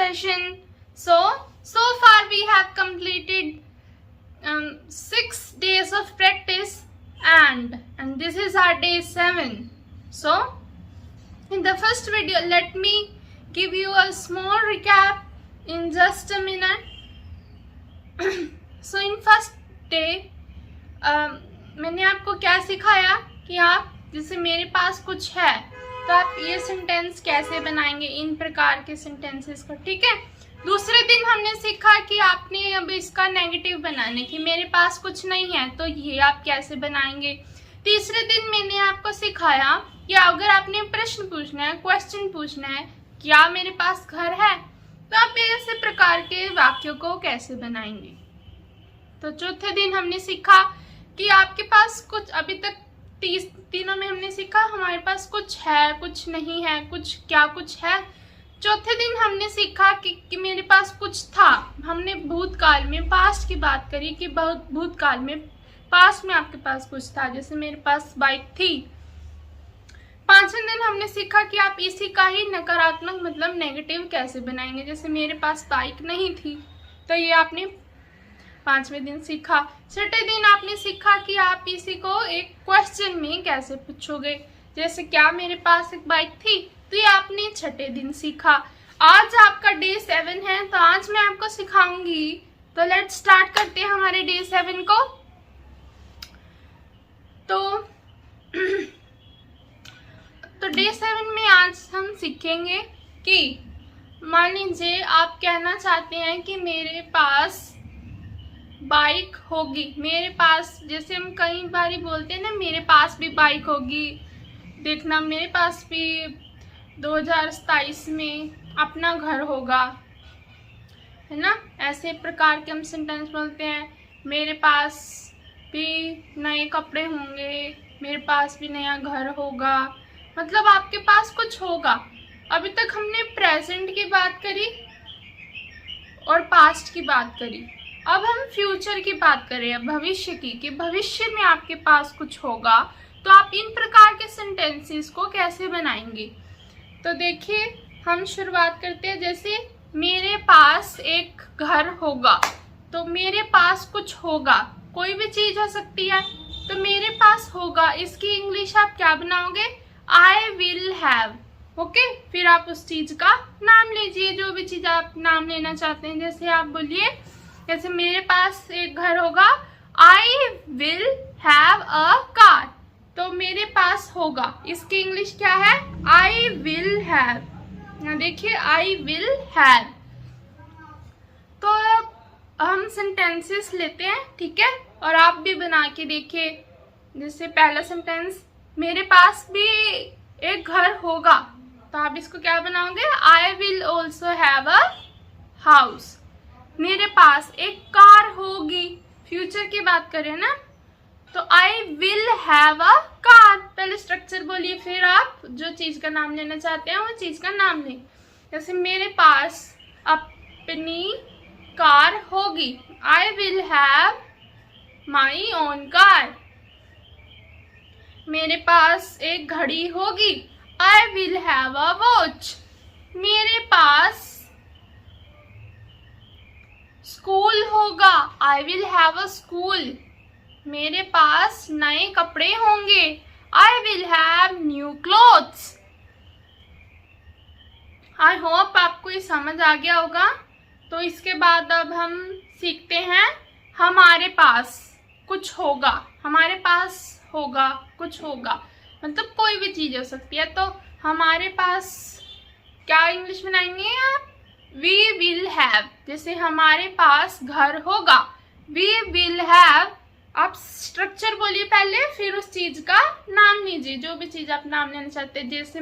session. So far we have completed 6 days of practice, and this is our day 7. So in the first video, let me give you a small recap in just a minute. So in first day मैंने आपको क्या सिखाया कि आप जैसे मेरे पास कुछ है तो आप ये सेंटेंस कैसे बनाएंगे, इन प्रकार के सेंटेंसेस को, ठीक है। दूसरे दिन हमने सीखा कि आपने अब इसका नेगेटिव बनाने की, मेरे पास कुछ नहीं है तो ये आप कैसे बनाएंगे। तीसरे दिन मैंने आपको सिखाया कि अगर आपने प्रश्न पूछना है, क्वेश्चन पूछना है, क्या मेरे पास घर है, तो आप ऐसे प्रकार के वाक्यों को कैसे बनाएंगे। तो चौथे दिन हमने सीखा कि आपके पास कुछ, अभी तक तीनों में हमने सीखा हमारे पास कुछ है, कुछ नहीं है, कुछ क्या कुछ है। चौथे दिन हमने सीखा कि मेरे पास कुछ था। हमने भूतकाल में, पास्ट की बात करी कि भूतकाल में, पास्ट में आपके पास कुछ था, जैसे मेरे पास बाइक थी। पांचवें दिन हमने सीखा कि आप इसी का ही नकारात्मक मतलब नेगेटिव कैसे बनाएंगे, जैसे मेरे पास बाइक नहीं थी, तो ये आपने पांचवें दिन सीखा। छठे दिन आपने सीखा कि आप इसी को एक क्वेश्चन में कैसे पूछोगे, जैसे क्या मेरे पास एक बाइक थी, तो ये आपने छठे दिन सीखा। आज आपका डे 7 है, तो आज मैं आपको सिखाऊंगी। तो लेट्स स्टार्ट करते हैं हमारे डे 7 को। तो डे 7 में आज हम सीखेंगे कि मान लीजिए आप कहना चाहते हैं कि मेरे पास बाइक होगी, मेरे पास, जैसे हम कई बार बोलते हैं ना, मेरे पास भी बाइक होगी, देखना मेरे पास भी 2027 में अपना घर होगा, है ना। ऐसे प्रकार के हम सेंटेंस बोलते हैं। मेरे पास भी नए कपड़े होंगे, मेरे पास भी नया घर होगा, मतलब आपके पास कुछ होगा। अभी तक हमने प्रेजेंट की बात करी और पास्ट की बात करी, अब हम फ्यूचर की बात करें, भविष्य की, कि भविष्य में आपके पास कुछ होगा, तो आप इन प्रकार के सेंटेंसेस को कैसे बनाएंगे। तो देखिए हम शुरुआत करते हैं। जैसे मेरे पास एक घर होगा, तो मेरे पास कुछ होगा, कोई भी चीज हो सकती है, तो मेरे पास होगा, इसकी इंग्लिश आप क्या बनाओगे, आई विल हैव। ओके, फिर आप उस चीज का नाम लीजिए, जो भी चीज आप नाम लेना चाहते हैं। जैसे आप बोलिए, जैसे मेरे पास एक घर होगा, आई विल हैव अ कार, तो मेरे पास होगा, इसकी इंग्लिश क्या है, आई विल हैव। देखिए आई विल हैव। तो हम सेंटेंसेस लेते हैं, ठीक है, और आप भी बना के देखिए। जैसे पहला सेंटेंस, मेरे पास भी एक घर होगा, तो आप इसको क्या बनाओगे, I will also have a house. मेरे पास एक कार होगी, फ्यूचर की बात करें ना, तो आई विल हैव अ कार। पहले स्ट्रक्चर बोलिए, फिर आप जो चीज का नाम लेना चाहते हैं वो चीज का नाम लें। जैसे मेरे पास अपनी कार होगी, आई will have my own car. मेरे पास एक घड़ी होगी, आई विल हैव अ वॉच। मेरे पास स्कूल होगा, आई विल हैव अ स्कूल। मेरे पास नए कपड़े होंगे, आई will have new clothes. I hope आपको ये समझ आ गया होगा। तो इसके बाद अब हम सीखते हैं, हमारे पास कुछ होगा, हमारे पास होगा, कुछ होगा, मतलब कोई भी चीज हो सकती है। तो हमारे पास क्या इंग्लिश बनाएंगे आप, वी विल हैव। जैसे हमारे पास घर होगा, वी विल हैव। आप स्ट्रक्चर बोलिए पहले, फिर उस चीज का नाम लीजिए, जो भी चीज आप नाम लेना चाहते हैं। जैसे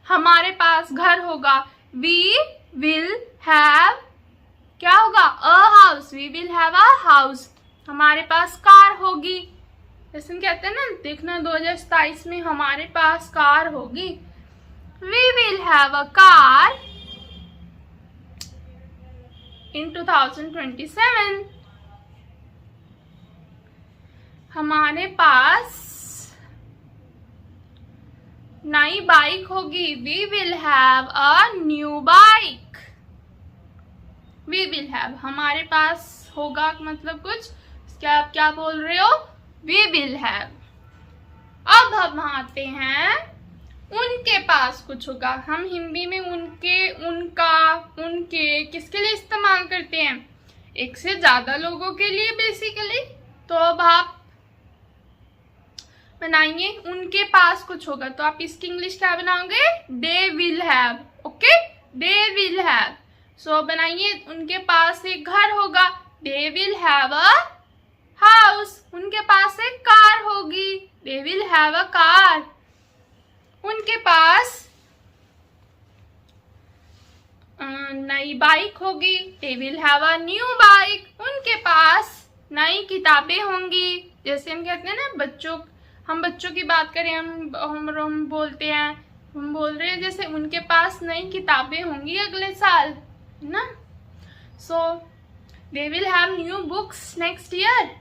हमारे पास घर होगा, वी विल हैव, क्या होगा, a house, we will have a house. हमारे पास कार होगी, जैसे कहते हैं ना, देखना 2027 में हमारे पास कार होगी, we will have a car in 2027। हमारे पास नई बाइक होगी, we will have a new bike. We will have, हमारे पास होगा मतलब कुछ, क्या आप क्या बोल रहे हो, वी विल हैव। अब हम आते हैं उनके पास कुछ होगा। हम हिंदी में उनके, उनका, उनके किसके लिए इस्तेमाल करते हैं, एक से ज्यादा लोगों के लिए बेसिकली। तो अब आप बनाइए उनके पास कुछ होगा, तो आप इसकी इंग्लिश क्या बनाओगे, they will have. Okay, they will have. So बनाइए उनके पास एक घर होगा, they will have a house. उनके पास एक कार होगी, they will have a car. उनके पास नई बाइक होगी, they will have a new bike. उनके पास नई किताबें होंगी, जैसे हम कहते हैं ना बच्चों, हम बच्चों की बात करें, हम बोलते हैं, हम बोल रहे हैं जैसे उनके पास नई किताबें होंगी अगले साल, है ना। So they will have new books next year.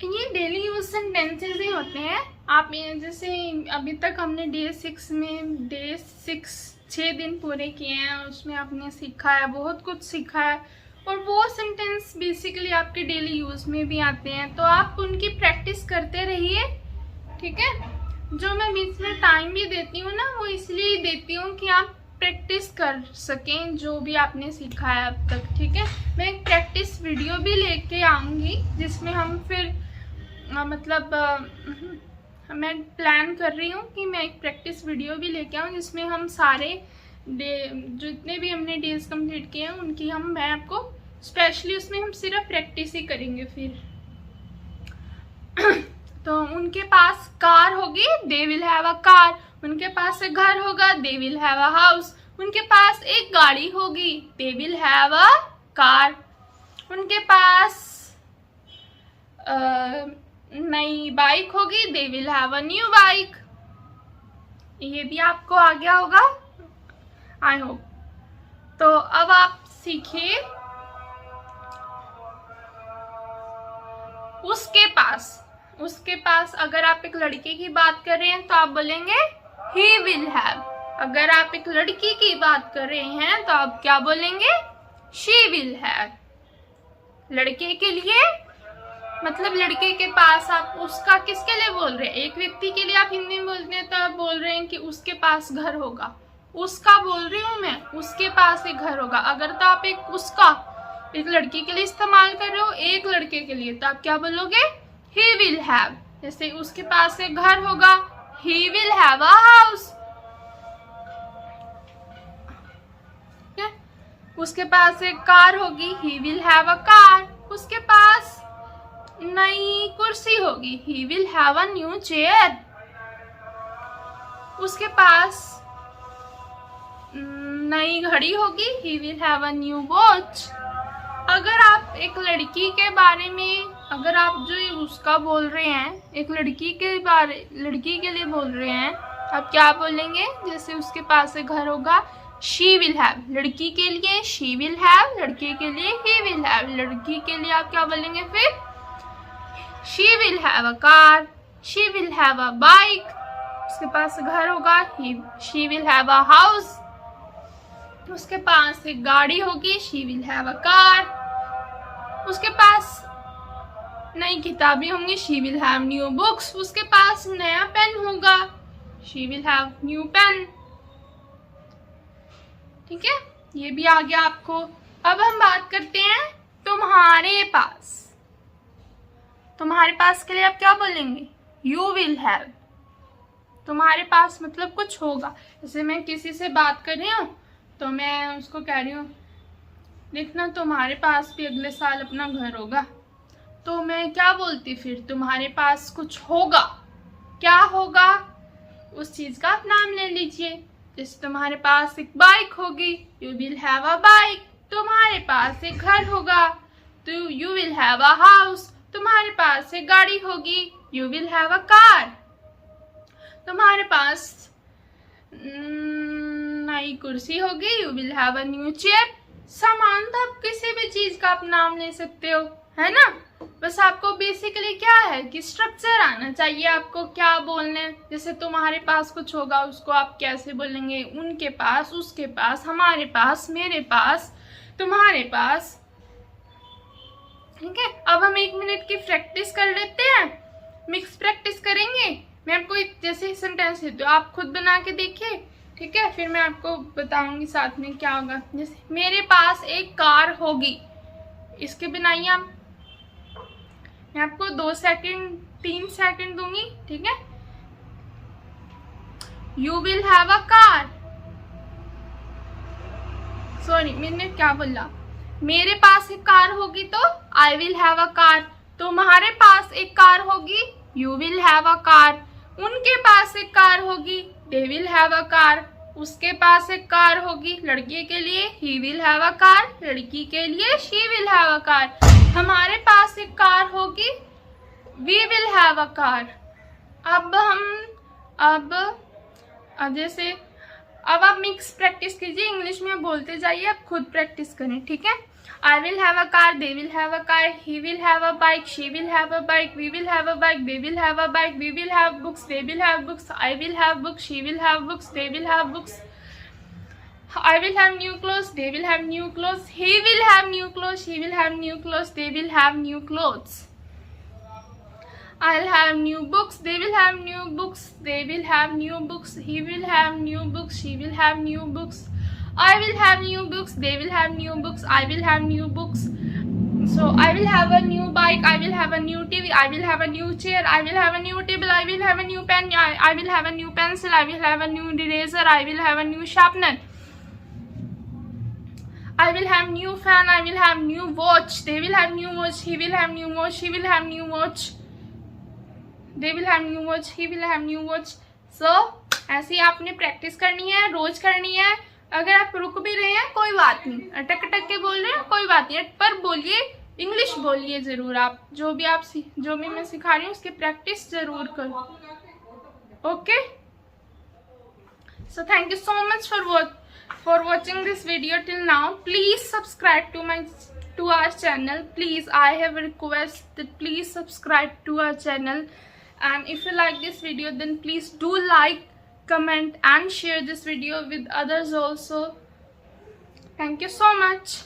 ये डेली यूज सेंटेंसेस ही होते हैं। आप जैसे अभी तक हमने डे 6 में 6 दिन पूरे किए हैं, उसमें आपने सीखा है, बहुत कुछ सीखा है, और वो सेंटेंस बेसिकली आपके डेली यूज में भी आते हैं। तो आप उनकी प्रैक्टिस करते रहिए, ठीक है। जो मैं बीच में टाइम भी देती हूँ ना, वो इसलिए देती हूँ कि आप प्रैक्टिस कर सकें जो भी आपने सीखा है अब तक, ठीक है। मैं एक प्रैक्टिस वीडियो भी लेके आऊँगी जिसमें हम फिर मैं प्लान कर रही हूँ कि मैं एक प्रैक्टिस वीडियो भी लेके आऊँ जिसमें हम सारे डे, जितने भी हमने डेज कंप्लीट किए हैं उनकी मैं आपको स्पेशली उसमें हम सिर्फ प्रैक्टिस ही करेंगे फिर। तो उनके पास कार होगी, they will have a car. उनके पास एक घर होगा, they will have a house. उनके पास एक गाड़ी होगी, they will have a car. उनके पास नई बाइक होगी, they will have a new bike. ये भी आपको आ गया होगा, आई होप। तो अब आप सीखिए उसके पास अगर आप एक लड़के की बात कर रहे हैं तो आप बोलेंगे ही विल हैव। अगर आप एक लड़की की बात कर रहे हैं तो आप क्या बोलेंगे, शी विल हैव। लड़के के लिए मतलब लड़के के पास आप उसका किसके लिए बोल रहे हैं, एक व्यक्ति के लिए आप हिंदी में बोलते हैं तो आप बोल रहे हैं कि उसके पास घर होगा, उसका बोल रही हूँ मैं, उसके पास एक घर होगा। अगर तो आप एक लड़की के लिए इस्तेमाल कर रहे हो, एक लड़के के लिए, तो आप क्या बोलोगे, ही विल हैव। जैसे उसके पास एक घर होगा, ही विल हैव अ हाउस। उसके पास एक कार होगी, ही विल हैव अ कार। उसके पास नई कुर्सी होगी, ही will have a new chair. उसके पास नई घड़ी होगी, ही will have a new watch. अगर आप एक लड़की के बारे में, अगर आप जो उसका बोल रहे हैं, एक लड़की के लिए बोल रहे हैं, आप क्या बोलेंगे, जैसे उसके पास एक घर होगा, शी विल हैव। लड़की के लिए शी विल हैव, लड़के के लिए ही विल हैव। लड़की के लिए आप क्या बोलेंगे फिर, she will have a car, she will have a bike. उसके पास घर होगा, she will have a house. उसके पास एक गाड़ी होगी, she will have a car. उसके पास नई किताबें होंगी, she will have new books. उसके पास नया पेन होगा, she will have new pen. ठीक है, ये भी आ गया आपको। अब हम बात करते हैं तुम्हारे पास। तुम्हारे पास के लिए आप क्या बोलेंगे, यू विल हैव। तुम्हारे पास मतलब कुछ होगा। जैसे मैं किसी से बात कर रही हूँ तो मैं उसको कह रही हूँ, देखना तुम्हारे पास भी अगले साल अपना घर होगा। तो मैं क्या बोलती फिर, तुम्हारे पास कुछ होगा। क्या होगा, उस चीज का आप नाम ले लीजिए। जैसे तुम्हारे पास एक बाइक होगी, you will have a bike. तुम्हारे पास एक घर होगा, तो you will have a house. तुम्हारे पास एक गाड़ी होगी, you will have a car. तुम्हारे पास नई कुर्सी होगी, you will have a new chair. सामान तो आप किसी भी चीज का आप नाम ले सकते हो, है ना। बस आपको बेसिकली क्या है कि स्ट्रक्चर आना चाहिए, आपको क्या बोलना है। जैसे तुम्हारे पास कुछ होगा, उसको आप कैसे बोलेंगे, उनके पास, उसके पास, हमारे पास, मेरे पास, तुम्हारे पास। ठीक है, अब हम 1 मिनट की प्रैक्टिस कर लेते हैं, मिक्स प्रैक्टिस करेंगे। मैं आपको एक जैसे सेंटेंस देती हूँ, आप खुद बना के देखिए, ठीक है, फिर मैं आपको बताऊंगी साथ में क्या होगा। जैसे मेरे पास एक कार होगी, इसके बनाइए आप। मैं आपको 2 सेकंड 3 सेकंड दूंगी, ठीक है। You will have a car, sorry मैंने क्या बोला, मेरे पास एक कार होगी तो आई विल हैव अ कार, तुम्हारे पास एक कार होगी you will have a car, उनके पास एक कार होगी they will have a car, उसके पास एक कार होगी लड़के के लिए ही विल हैव अ कार, लड़की के लिए she will have a car, हमारे पास एक कार होगी we will have a car. अब जैसे अब आप मिक्स प्रैक्टिस कीजिए, इंग्लिश में बोलते जाइए, आप खुद प्रैक्टिस करें, ठीक है। I will have a car, they will have a car, he will have a bike, she will have a bike, we will have a bike, they will have a bike, we will have books, they will have books, I will have books, she will have books, they will have books, I will have new clothes, they will have new clothes, he will have new clothes, she will have new clothes, they will have new clothes. I'll have new books, they will have new books, they will have new books, he will have new books, she will have new books, I will have new books, they will have new books, I will have new books. So I will have a new bike, I will have a new TV, I will have a new chair, I will have a new table, I will have a new pen, I will have a new pencil, I will have a new eraser, I will have a new sharpener, I will have new fan, I will have new watch, they will have new watch, he will have new watch, she will have new watch, they will have new watch, he will have new watch. So ऐसे ही आपने practice करनी है, रोज करनी है। अगर आप रुक भी रहे हैं कोई बात नहीं, अटक अटक के बोल रहे हैं कोई बात नहीं, पर बोलिए, इंग्लिश बोलिए जरूर। आप जो भी मैं सिखा रही हूँ उसकी प्रैक्टिस जरूर करो, okay. So thank you so much for watching this video till now. Please subscribe to our channel. Please, I have a request that please subscribe to our channel. And if you like this video, then please do like, comment and share this video with others also. Thank you so much.